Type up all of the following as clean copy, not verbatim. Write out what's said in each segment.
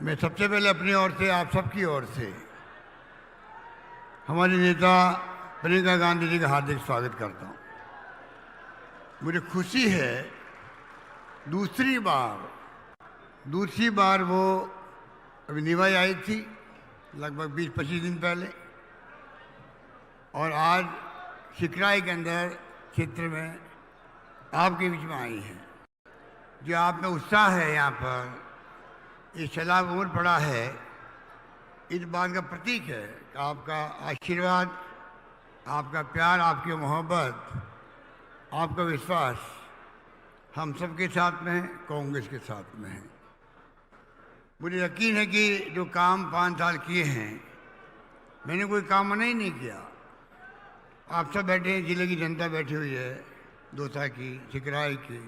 मैं सबसे पहले अपनी ओर से आप सबकी ओर से हमारी नेता प्रियंका गांधी जी का हार्दिक स्वागत करता हूं। मुझे खुशी है दूसरी बार वो अभी निभाई आई थी लगभग 20-25 दिन पहले, और आज सिकराई के अंदर क्षेत्र में आपके बीच में आई हैं। जो आप में उत्साह है, यहाँ पर ये सैलाब उमड़ पड़ा है, इस बात का प्रतीक है कि आपका आशीर्वाद, आपका प्यार, आपकी मोहब्बत, आपका विश्वास हम सबके साथ में है, कांग्रेस के साथ में है। मुझे यकीन है कि जो काम 5 साल किए हैं, मैंने कोई काम नहीं किया। आप सब बैठे हैं, जिले की जनता बैठी हुई है, दौसा की, सिकराई की,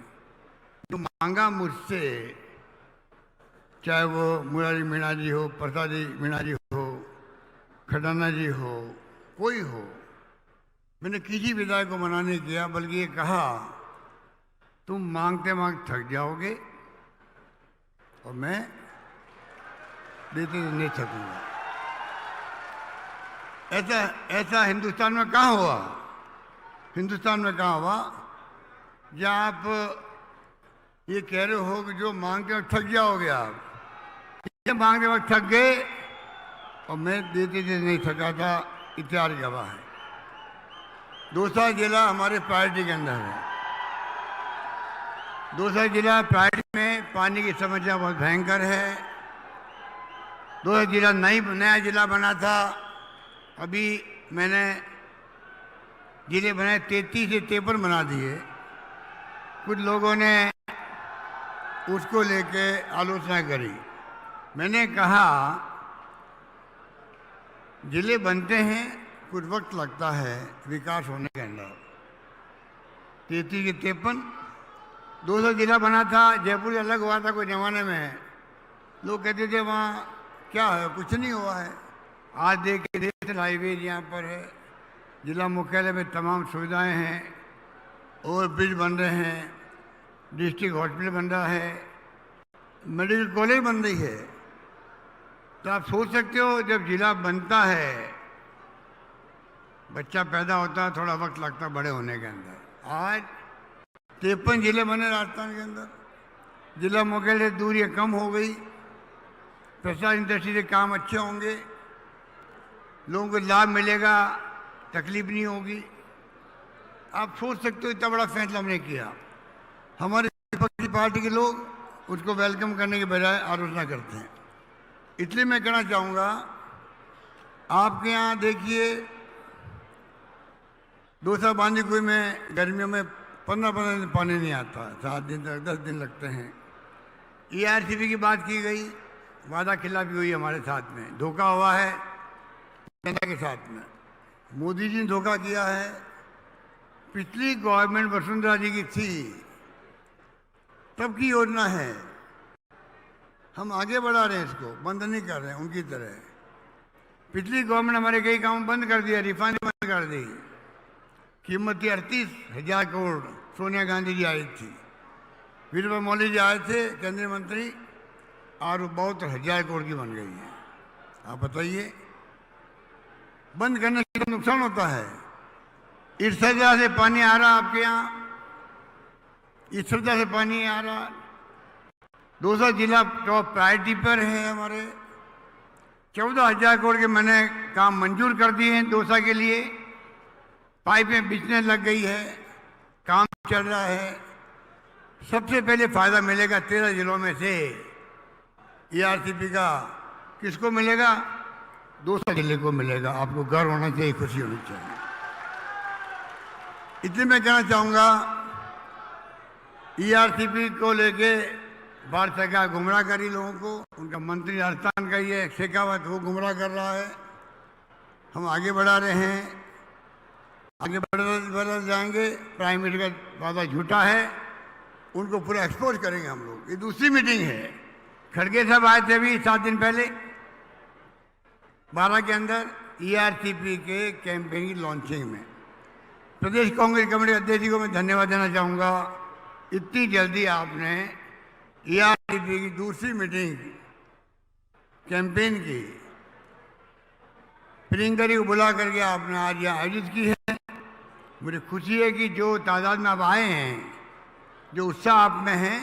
जो मांगा मुझसे, चाहे वो मुरारी मीणा जी हो, प्रसादी मीणा जी हो, खडाना जी हो, कोई हो, मैंने किसी विधायक को मना नहीं किया, बल्कि ये कहा तुम मांगते मांगते थक जाओगे और मैं देते नहीं थकूंगा। ऐसा हिंदुस्तान में कहाँ हुआ? हिंदुस्तान में कहाँ हुआ जहाँ आप ये कह रहे हो कि जो मांगते वक्त थक जाओगे, आप ये मांगते वक्त थक गए और मैं देते नहीं थका था, इतिहास गवाह है। दौसा जिला हमारे प्रायोरिटी के अंदर है। दौसा जिला प्रायोरिटी में पानी की समस्या बहुत भयंकर है। दौसा जिला नया जिला बना था, अभी मैंने जिले बनाए 33 से 53 बना दिए। कुछ लोगों ने उसको लेके आलोचना करी। मैंने कहा जिले बनते हैं, कुछ वक्त लगता है विकास होने के अंदर। 33 के 53 200 जिला बना था। जयपुर अलग हुआ था कोई ज़माने में, लोग कहते थे वहाँ क्या है, कुछ नहीं हुआ है। आज देखिए नेशनल हाईवे यहाँ पर है, जिला मुख्यालय में तमाम सुविधाएं हैं, ओवर ब्रिज बन रहे हैं, डिस्ट्रिक्ट हॉस्पिटल बन रहा है, मेडिकल कॉलेज बन रही है। तो आप सोच सकते हो जब जिला बनता है, बच्चा पैदा होता है, थोड़ा वक्त लगता है बड़े होने के अंदर। आज 53 जिले बने राजस्थान के अंदर, जिला मुख्यालय से दूरियाँ कम हो गई, प्रशासन दृष्टि से काम अच्छे होंगे, लोगों को लाभ मिलेगा, तकलीफ नहीं होगी। आप सोच सकते हो इतना बड़ा फैसला हमने किया। हमारे विपक्षी पार्टी के लोग उसको वेलकम करने के बजाय आलोचना करते हैं। इसलिए मैं कहना चाहूँगा, आपके यहाँ देखिए दौसा बांदीकुई में गर्मियों में 15-15 दिन पानी नहीं आता, 7 दिन तक 10 दिन लगते हैं। ERCP की बात की गई, वादा खिलाफी हुई हमारे साथ में, धोखा हुआ है जनता के साथ में। मोदी जी ने धोखा किया है। पिछली गवर्नमेंट वसुंधरा जी की थी, तब की योजना है, हम आगे बढ़ा रहे हैं, इसको बंद नहीं कर रहे हैं उनकी तरह। पिछली गवर्नमेंट हमारे कई काम बंद कर दिया, रिफाइनरी बंद कर दी। कीमत थी 38,000 करोड़, सोनिया गांधी जी आई थी, वीरभद्र मोदी जी आए थे केंद्रीय मंत्री, और 72,000 करोड़ की बन गई है। आप बताइए, बंद करने से नुकसान होता है। इस सजा से पानी आ रहा आपके यहाँ, इस श्रद्धा से पानी आ रहा। दौसा जिला टॉप प्रायोरिटी पर है हमारे। 14,000 करोड़ के मैंने काम मंजूर कर दिए हैं दौसा के लिए। पाइपें बिछने लग गई है, काम चल रहा है। सबसे पहले फायदा मिलेगा 13 जिलों में से ERCP का। किसको मिलेगा? दौसा जिले को मिलेगा। आपको गर्व होना चाहिए, खुशी होनी चाहिए। इसलिए मैं कहना चाहूँगा, ERCP को लेके भारत सरकार गुमराह करी लोगों को। उनका मंत्री राजस्थान का ही है शेखावत, वो गुमराह कर रहा है। हम आगे बढ़ा रहे हैं, आगे बढ़ जाएंगे। प्राइम मिनिस्टर का वादा झूठा है, उनको पूरा एक्सपोज करेंगे हम लोग। ये दूसरी मीटिंग है। खड़गे साहब आए थे अभी 7 दिन पहले 12 के अंदर ERCP के कैंपेन की लॉन्चिंग में। प्रदेश कांग्रेस कमेटी अध्यक्ष जी को मैं धन्यवाद देना चाहूँगा, इतनी जल्दी आपने ERCP की दूसरी मीटिंग कैंपेन की, प्रियंका को बुला करके आपने आज यहाँ आयोजित की है। मुझे खुशी है कि जो तादाद में आप आए हैं, जो उत्साह आप में है,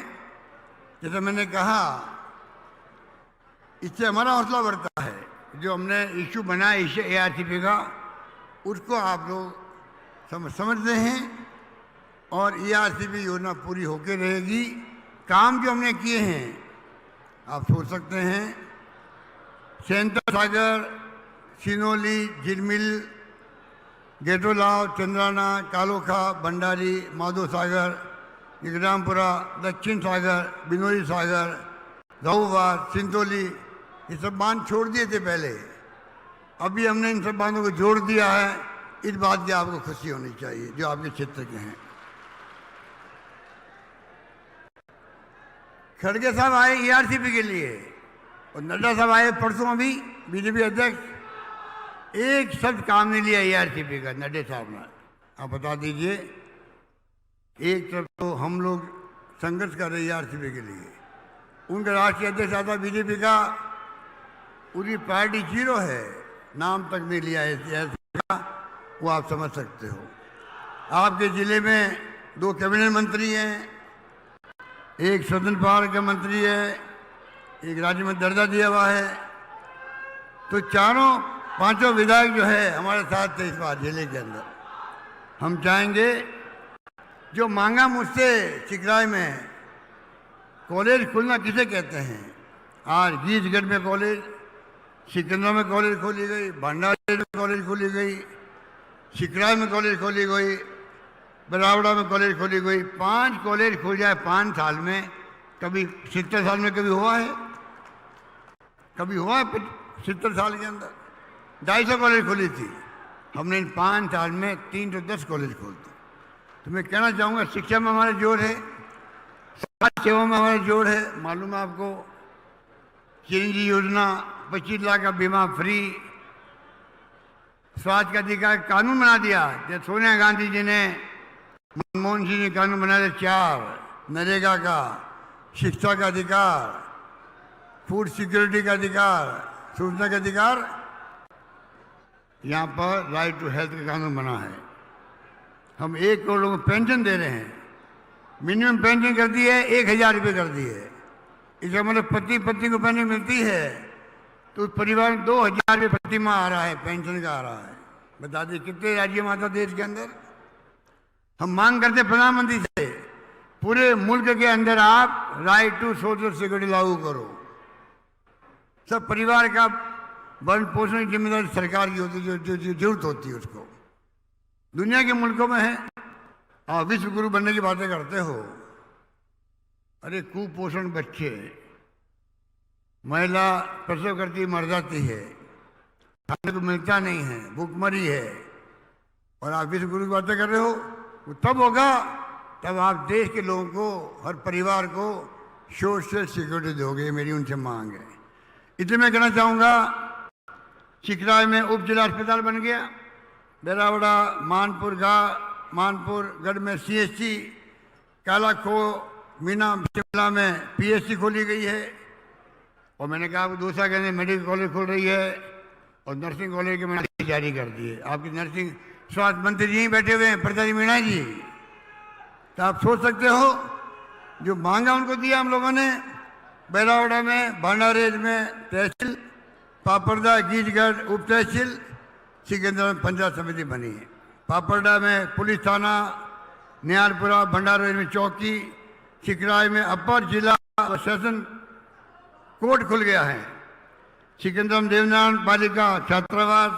जैसे मैंने कहा, इससे हमारा हौसला बढ़ता है। जो हमने इशू बनाया इशू ARCP का, उसको आप लोग समझते हैं और ARCP योजना पूरी होकर रहेगी। काम जो हमने किए हैं आप सोच सकते हैं, सेंटर सागर, सिनोली, झिलमिल, गेटोलाव, चंद्राना, कालोखा, भंडारी, माधो सागर, निगरामपुरा, दक्षिण सागर, बिनोली सागर, राहुवार, सिंतोली, ये सब बांध छोड़ दिए थे पहले। अभी हमने इन सब बांधों को जोड़ दिया है। इस बात की आपको खुशी होनी चाहिए जो आपके क्षेत्र के हैं। खड़गे साहब आए ARCP के लिए और नड्डा साहब आए परसों, अभी BJP अध्यक्ष। एक शब्द काम नहीं लिया ARCP का नड्डा साहब ने। आप बता दीजिए, एक तरफ तो हम लोग संघर्ष कर रहे ARCP के लिए, उनका राष्ट्रीय अध्यक्ष आता BJP का, पूरी पार्टी 0 है, नाम तक नहीं लिया ARCP का। वो आप समझ सकते हो। आपके जिले में 2 कैबिनेट मंत्री हैं, एक सदन पार का मंत्री है, एक राज्य में दर्जा दिया हुआ है। तो 4-5 विधायक जो है हमारे साथ थे इस बार जिले के अंदर। हम चाहेंगे, जो मांगा मुझसे चिकराय में कॉलेज खुलना किसे कहते हैं, आज गीजगढ़ में कॉलेज, सिकंदरा में कॉलेज खोली गई, भंडारी में कॉलेज खोली गई, चिकराय में कॉलेज खोली गई, बरावड़ा में कॉलेज खोली गई। 5 कॉलेज खुल जाए 5 साल में, कभी 70 साल में कभी हुआ है? कभी हुआ है 70 साल के अंदर? 250 कॉलेज खोली थी हमने इन 5 साल में, 310 कॉलेज खोल दी। तो मैं कहना चाहूँगा, शिक्षा में हमारा जोर है, समाज सेवा में हमारा जोर है। मालूम है आपको, चिरंजीवी योजना, 25 लाख का बीमा फ्री, स्वास्थ्य का अधिकार कानून बना दिया। जब सोनिया गांधी जी ने, मनमोहन सिंह ने कानून बनाया 4, नरेगा का, शिक्षा का अधिकार, फूड सिक्योरिटी का अधिकार, सूचना का अधिकार, यहाँ पर राइट टू हेल्थ का कानून बना है। हम 1 करोड़ लोगों को पेंशन दे रहे हैं। मिनिमम पेंशन कर दी है, 1000 रुपये कर दी है। इसका मतलब पति को पेंशन मिलती है तो उस परिवार में 2000 रुपये प्रति माह आ रहा है, पेंशन का आ रहा है। बता दिए कितने राज्य में आता देश के अंदर। हम मांग करते प्रधानमंत्री से, पूरे मुल्क के अंदर आप राइट टू सोशल सिक्योरिटी लागू करो। सब परिवार का भरण पोषण की जिम्मेदारी सरकार की होती है, जो जरूरत होती है उसको। दुनिया के मुल्कों में है, आप विश्व गुरु बनने की बातें करते हो। अरे कुपोषण बच्चे, महिला प्रसव करती मर जाती है, खाने को मिलता नहीं है, भूखमरी है, और आप विश्व गुरु की बातें कर रहे हो। वो तब होगा तब आप देश के लोगों को, हर परिवार को सोशल सिक्योरिटी दोगे। ये मेरी उनसे मांग है। इसलिए मैं कहना चाहूँगा, चिकराय में उप जिला अस्पताल बन गया, बेरावड़ा, मानपुर गढ़ में CHC, कालाखो, मीना शिमला में PHC खोली गई है। और मैंने कहा आपको दूसरा कहने मेडिकल कॉलेज खोल रही है और नर्सिंग कॉलेज के मैंने जारी कर दिए। आपकी नर्सिंग स्वास्थ्य मंत्री जी बैठे हुए हैं, प्रताप मीणा जी। तो आप सोच सकते हो, जो मांगा उनको दिया हम लोगों ने। बेरावड़ा में, भंडारेज में तहसील, पापड़दा, गीजगढ़ उप तहसील, सिकंदरा में पंचायत समिति बनी है। पापड़दा में पुलिस थाना, निहालपुरा, भंडारेज में चौकी, चिकराय में अपर जिला और सेशन कोर्ट खुल गया है। सिकंदरा में देवनारायण बालिका छात्रावास,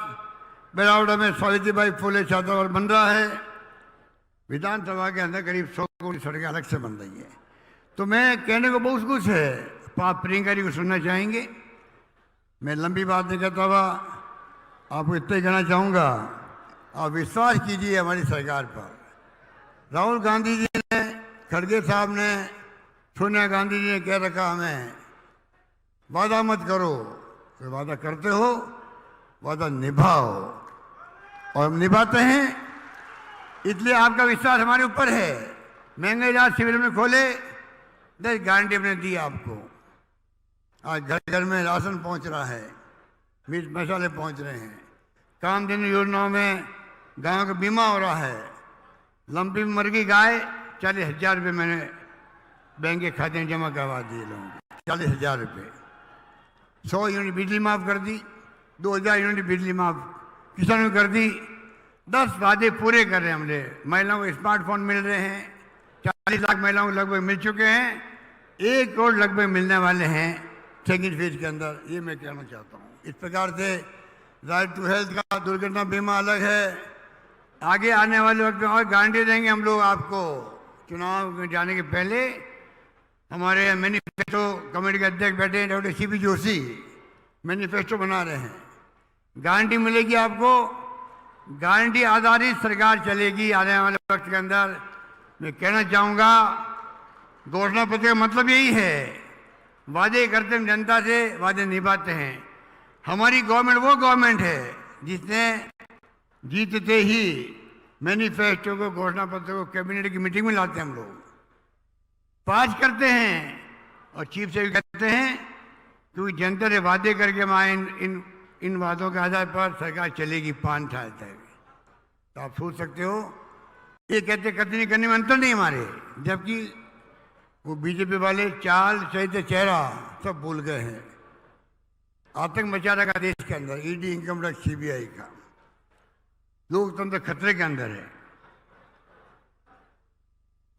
बेरावड़ा में सावित्रीबाई फुले छात्रावास बन रहा है। विधानसभा के अंदर करीब 100 करोड़ सड़कें अलग से बन रही है। तो मैं कहने को बहुत कुछ है, आप प्रियंका जी को सुनना चाहेंगे। मैं लंबी बात नहीं करता हुआ आपको इतना ही कहना चाहूँगा, आप विश्वास कीजिए हमारी सरकार पर। राहुल गांधी जी ने, खड़गे साहब ने, सोनिया गांधी जी ने कह रखा हमें वादा मत करो, तो वादा करते हो, वादा निभाओ, और हम निभाते हैं। इसलिए आपका विश्वास हमारे ऊपर है। महंगे इलाज शिविर में खोले, 10 गारंटी हमने दी आपको। आज घर घर में राशन पहुंच रहा है, मिर्च मसाले पहुंच रहे हैं, कामधेनु योजनाओं में गायों का बीमा हो रहा है, लंपी में मर गई गाय 40,000 रुपये मैंने बैंक के खाते में जमा करवा दिए लोगों को, 40,000 रुपये। 100 यूनिट बिजली माफ़ कर दी, 2,000 यूनिट बिजली माफ़ किसानों को कर दी। 10 वादे पूरे कर रहे हैं हमने। महिलाओं को स्मार्टफोन मिल रहे हैं, 40 लाख महिलाओं को लगभग मिल चुके हैं, 1 करोड़ लगभग मिलने वाले हैं सेकेंड फेज के अंदर। ये मैं कहना चाहता हूँ। इस प्रकार से राइट टू हेल्थ का दुर्घटना बीमा अलग है। आगे आने वाले वक्त में और गारंटी देंगे हम लोग आपको। चुनाव में जाने के पहले हमारे मैनिफेस्टो कमेटी के अध्यक्ष बैठे हैं डॉक्टर सीपी जोशी, मैनिफेस्टो बना रहे हैं। गारंटी मिलेगी आपको, गारंटी आधारित सरकार चलेगी आने वाले वक्त के अंदर। मैं कहना चाहूँगा घोषणा पत्र का मतलब यही है, वादे करते हैं जनता से, वादे निभाते हैं। हमारी गवर्नमेंट वो गवर्नमेंट है जिसने जीतते ही मैनिफेस्टो को, घोषणा पत्र को कैबिनेट की मीटिंग में लाते हैं हम लोग, पास करते हैं और चीफ से भी कहते हैं, क्योंकि जनता से वादे करके हमारे इन वादों के आधार पर सरकार चलेगी 5 साल तक। तो आप सोच सकते हो, ये कहते कतनी करने में अंतर नहीं हमारे, जबकि वो बीजेपी वाले चाल सहित चेहरा सब भूल गए हैं। आतंक मचा रखा देश के अंदर, ईडी, इनकम टैक्स, सीबीआई का। लोकतंत्र खतरे के अंदर है।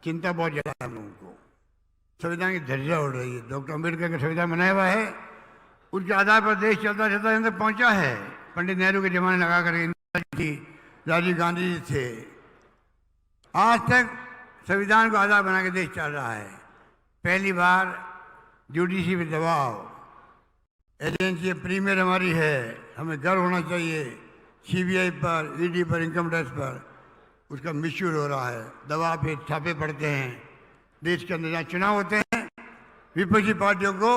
चिंता बहुत ज्यादा है हम लोगों को। संविधान की धज्जियां उड़ रही है। डॉक्टर अम्बेडकर का संविधान बनाया हुआ है, उसके आधार पर देश चलता चलता अंदर पहुंचा है। पंडित नेहरू के जमाने लगा कर इंदिरा जी थी, राजीव गांधी जी थे। आज तक संविधान को आधार बना के देश चल रहा है। पहली बार जुडिशरी पे दबाव, एजेंसी प्रीमियर हमारी है, हमें गर्व होना चाहिए। सीबीआई पर, ईडी पर, इनकम टैक्स पर उसका मिसयूज हो रहा है। दबाव पे छापे पड़ते हैं। देश के अंदर जहाँ चुनाव होते हैं, विपक्षी पार्टियों को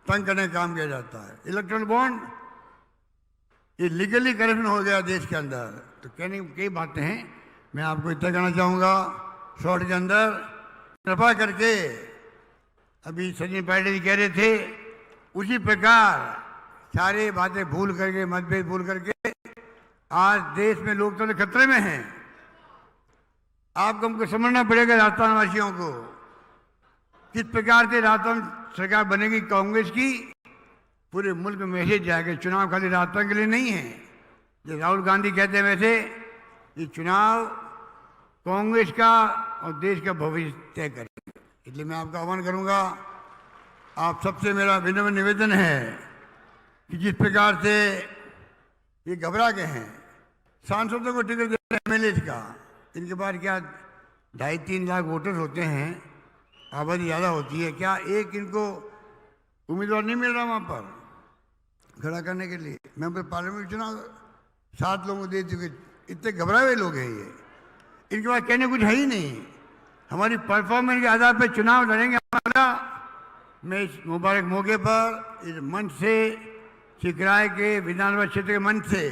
तंग करने का काम किया जाता है। इलेक्ट्रॉनिक बॉन्ड, ये लीगली करप्शन हो गया देश के अंदर। तो कहने की कई बातें हैं, मैं आपको इतना कहना चाहूँगा शॉर्ट के अंदर, कृपा करके अभी सचिन पायलट जी कह रहे थे, उसी प्रकार सारे बातें भूल करके, मतभेद भूल करके, आज देश में लोकतंत्र खतरे में है। आपको हमको समझना पड़ेगा राजस्थान वासियों को, किस प्रकार से राजस्थान सरकार बनेगी कांग्रेस की। पूरे मुल्क में मैसेज जाएगा, चुनाव खाली राजस्थान के लिए नहीं है। जो राहुल गांधी कहते हैं वैसे ये चुनाव कांग्रेस का और देश का भविष्य तय करेगा। इसलिए मैं आपका आह्वान करूंगा, आप सबसे मेरा विनम्र निवेदन है कि जिस प्रकार से ये घबरा गए हैं, सांसदों को टिकट दे रहे हैं एमएलए का, इनके बाद क्या 2.5-3 लाख वोटर होते हैं, आबादी ज़्यादा होती है, क्या एक इनको उम्मीदवार नहीं मिल रहा वहाँ पर खड़ा करने के लिए। मैं पार्लियामेंट चुनाव 7 लोगों को दे चुके, इतने घबराए हुए लोग हैं ये, इनके पास कहने कुछ है ही नहीं। हमारी परफॉर्मेंस के आधार पर चुनाव लड़ेंगे। हमारा, मैं इस मुबारक मौके पर इस मंच से, सिकराय के विधानसभा क्षेत्र के मंच से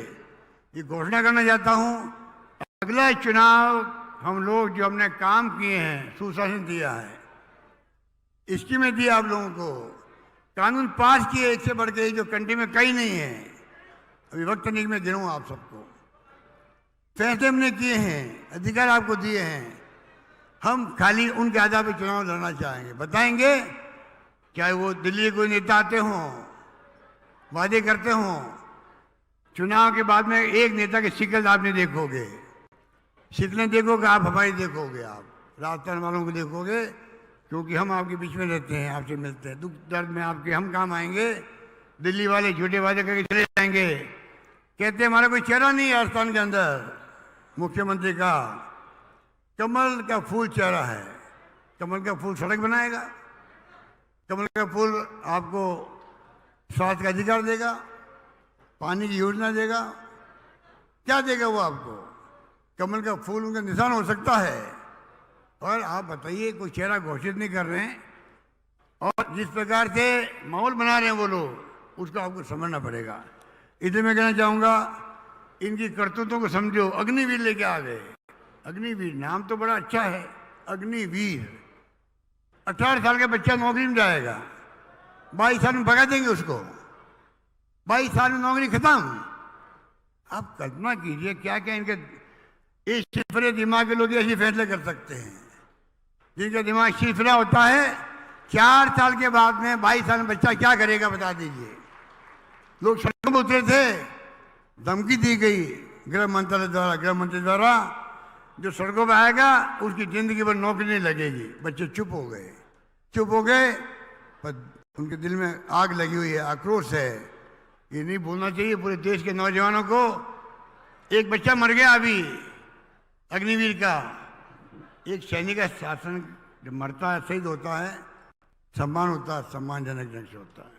ये घोषणा करना चाहता हूँ, अगला चुनाव हम लोग जो हमने काम किए हैं, सुशासन दिया है, स्कीमें दी आप लोगों को, कानून पास किए एक से बढ़ के, जो कंट्री में कहीं नहीं है। अभी वक्त नहीं मैं गिनूँ आप सबको, फैसले हमने किए हैं, अधिकार आपको दिए हैं। हम खाली उनके आधार पर चुनाव लड़ना चाहेंगे। बताएंगे, चाहे वो दिल्ली कोई नेता आते हों, वादे करते हों, चुनाव के बाद में एक नेता की शिकल आप नहीं देखोगे। शिकलें देखोगे आप, हमारी देखोगे आप, राजस्थान वालों को देखोगे, क्योंकि हम आपके बीच में रहते हैं, आपसे मिलते हैं, दुख दर्द में आपके हम काम आएंगे। दिल्ली वाले झूठे वादे करके चले जाएंगे, कहते हैं हमारा कोई चेहरा नहीं है राजस्थान के अंदर। मुख्यमंत्री का कमल का फूल चेहरा है। कमल का फूल सड़क बनाएगा, कमल का फूल आपको स्वास्थ्य का अधिकार देगा, पानी की योजना देगा, क्या देगा वो आपको? कमल का फूल उनका निशान हो सकता है, और आप बताइए कोई चेहरा घोषित नहीं कर रहे हैं। और जिस प्रकार से माहौल बना रहे हैं वो लोग, उसको आपको समझना पड़ेगा। इसलिए मैं कहना चाहूँगा, इनकी करतूतों को समझो। अग्निवीर लेके आ गए, अग्निवीर नाम तो बड़ा अच्छा है, अग्निवीर। 18 साल का बच्चा नौकरी में जाएगा, 22 साल में भगा देंगे उसको, 22 साल में नौकरी खत्म। आप कल्पना कीजिए क्या क्या इनके इस शिफरे दिमाग के लोग ऐसे फैसले कर सकते हैं। जिनका दिमाग शिफरा होता है, 4 साल के बाद में 22 साल में बच्चा क्या करेगा बता दीजिए। लोग सड़कों पर उतरे थे, धमकी दी गई गृह मंत्री द्वारा, जो सड़कों पर आएगा उसकी जिंदगी भर नौकरी नहीं लगेगी। बच्चे चुप हो गए, पर उनके दिल में आग लगी हुई है, आक्रोश है। ये नहीं भूलना चाहिए पूरे देश के नौजवानों को। एक बच्चा मर गया अभी अग्निवीर का। एक सैनिक का शासन जब मरता है, शहीद होता है, सम्मान होता है, सम्मानजनक ढंग से होता है।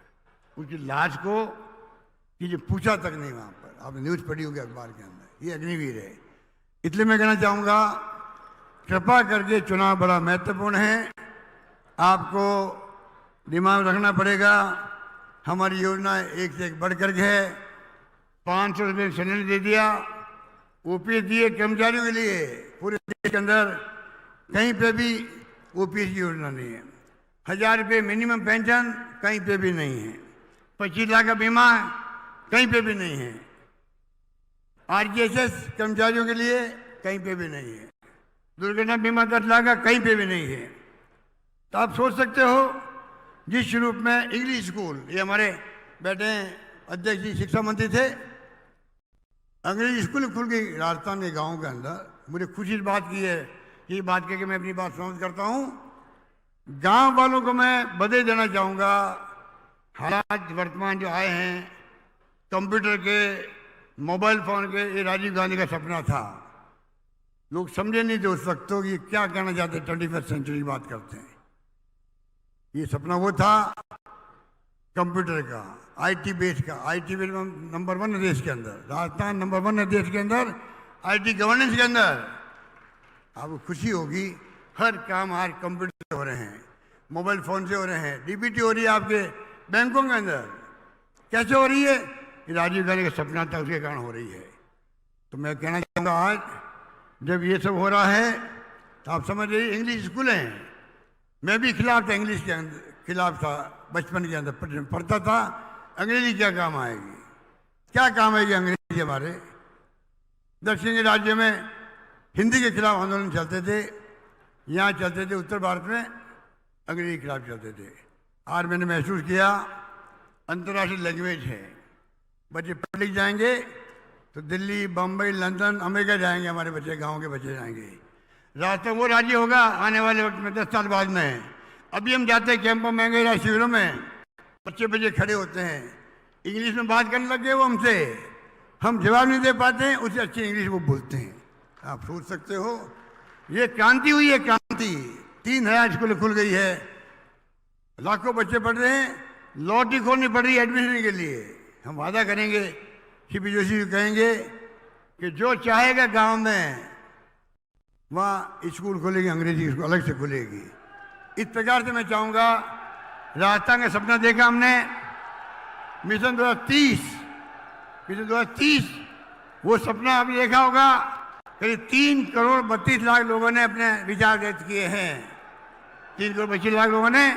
उसकी लाश को किसी पूछा तक नहीं वहाँ पर। आपने न्यूज़ पढ़ी होगी अखबार के अंदर, ये अग्निवीर है। इसलिए मैं कहना चाहूँगा, कृपा करके चुनाव बड़ा महत्वपूर्ण है, आपको दिमाग रखना पड़ेगा। हमारी योजना एक से एक बढ़ कर के है। 500 रुपये सिलेंडर दे दिया, ओपीएस दिए कर्मचारियों के लिए। पूरे देश के अंदर कहीं पे भी ओपीएस की योजना नहीं है। 1000 रुपये मिनिमम पेंशन कहीं पे भी नहीं है। 25 लाख का बीमा कहीं पे भी नहीं है। आरजीएसएस कर्मचारियों के लिए कहीं पे भी नहीं है। दुर्घटना बीमा 10 लाख का कहीं पे भी नहीं है। तो आप सोच सकते हो, जिस रूप में इंग्लिश स्कूल, ये हमारे बैठे अध्यक्ष जी शिक्षा मंत्री थे, अंग्रेजी स्कूल खुल गई राजस्थान के गाँव के अंदर। मुझे खुशी इस बात की है, ये बात कह के मैं अपनी बात समाप्त करता हूँ। गांव वालों को मैं बधाई देना चाहूँगा। हालात वर्तमान जो आए हैं कंप्यूटर के, मोबाइल फ़ोन के, ये राजीव गांधी का सपना था। लोग समझे नहीं थे उस वक्त तो कि क्या कहना चाहते, 21st सेंचुरी की बात करते हैं। ये सपना वो था कंप्यूटर का, आईटी बेस का। आईटी बेस नंबर 1 है देश के अंदर, राजस्थान नंबर 1 है देश के अंदर आईटी गवर्नेंस के अंदर। आपको खुशी होगी, हर काम आज कंप्यूटर से हो रहे हैं, मोबाइल फ़ोन से हो रहे हैं। डीबीटी हो रही है आपके बैंकों के अंदर। कैसे हो रही है? ये राजीव गांधी का सपना था, उसके कारण हो रही है। तो मैं कहना चाहूँगा, आज जब ये सब हो रहा है तो आप समझ रही, इंग्लिश स्कूल हैं। मैं भी खिलाफ था, इंग्लिश के अंदर खिलाफ था, बचपन के अंदर पढ़ता था। अंग्रेजी क्या काम आएगी, क्या काम आएगी अंग्रेजी हमारे? दक्षिणी राज्य में हिंदी के खिलाफ आंदोलन चलते थे, यहाँ चलते थे, उत्तर भारत में अंग्रेजी के खिलाफ चलते थे। आज मैंने महसूस किया अंतर्राष्ट्रीय लैंग्वेज है, बच्चे पढ़ लिख जाएंगे तो दिल्ली, बम्बई, लंदन, अमेरिका जाएंगे हमारे बच्चे, गांव के बच्चे जाएंगे। रास्ता वो राज्य होगा आने वाले वक्त में, 10 साल बाद में। अभी हम जाते हैं कैंपों में, गए शिविरों में, बच्चे खड़े होते हैं, इंग्लिश में बात करने लग गए वो हमसे, हम जवाब नहीं दे पाते हैं, उससे अच्छी इंग्लिश वो बोलते हैं। आप सोच सकते हो, ये क्रांति हुई है, क्रांति। 3000 स्कूल खुल गई है, लाखों बच्चे पढ़ रहे हैं, लॉटरी खोलनी पड़ रही है एडमिशन के लिए। हम वादा करेंगे, सीपी जोशी जी कहेंगे कि जो चाहेगा गांव में वहाँ स्कूल खुलेगी, अंग्रेजी स्कूल अलग से खुलेगी। इस प्रकार से मैं चाहूँगा, राजस्थान का सपना देखा हमने, मिशन 2030, वो सपना आपने देखा होगा। करीब 3 करोड़ 32 लाख लोगों ने अपने विचार व्यक्त किए हैं। 3 करोड़ 25 लाख लोगों ने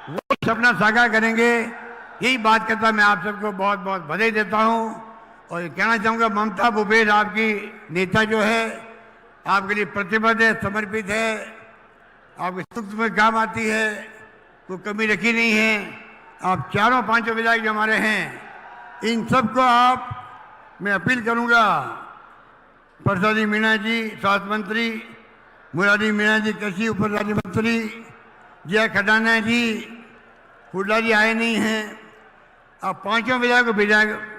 वो सपना साकार करेंगे। यही बात करता मैं आप सबको बहुत बहुत बधाई देता हूँ। और ये कहना चाहूँगा, ममता भूपेश आपकी नेता जो है, आपके लिए प्रतिबद्ध है, समर्पित है, आपके सुख में काम आती है, कोई कमी रखी नहीं है। आप चारों 5 विधायक जो हमारे हैं, इन सबको मैं अपील करूँगा, प्रसादी मीणा जी स्वास्थ्य मंत्री, मुरारी मीणा जी कृषि उप राज्य मंत्री, जया खटाना जी, हुड्डा जी आए नहीं हैं, आप 5 विधायक को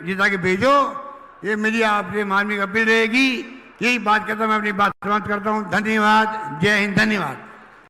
जिता के भेजो। ये मेरी आपसे मानवीय अपील रहेगी। यही बात करता मैं अपनी बात समाप्त करता हूँ। धन्यवाद। जय हिंद। धन्यवाद।